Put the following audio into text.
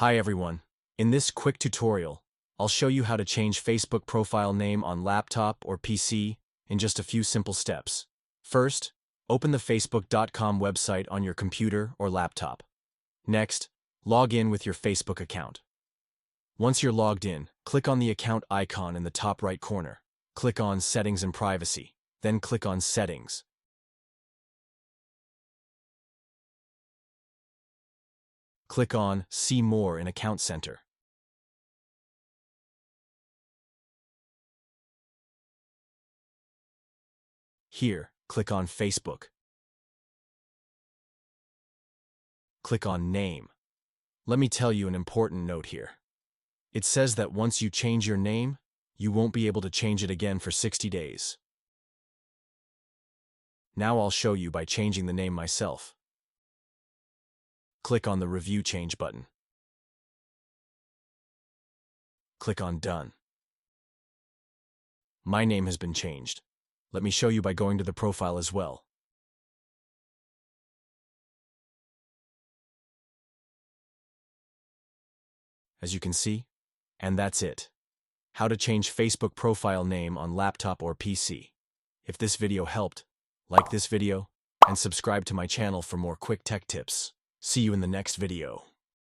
Hi everyone. In this quick tutorial, I'll show you how to change Facebook profile name on laptop or PC in just a few simple steps. First, open the facebook.com website on your computer or laptop. Next, log in with your Facebook account. Once you're logged in, click on the account icon in the top right corner. Click on Settings and Privacy, then click on Settings. Click on See More in Account Center. Here, click on Facebook. Click on Name. Let me tell you an important note here. It says that once you change your name, you won't be able to change it again for 60 days. Now I'll show you by changing the name myself. Click on the Review Change button. Click on Done. My name has been changed. Let me show you by going to the profile as well. As you can see, and that's it. How to change Facebook profile name on laptop or PC. If this video helped, like this video and subscribe to my channel for more quick tech tips. See you in the next video.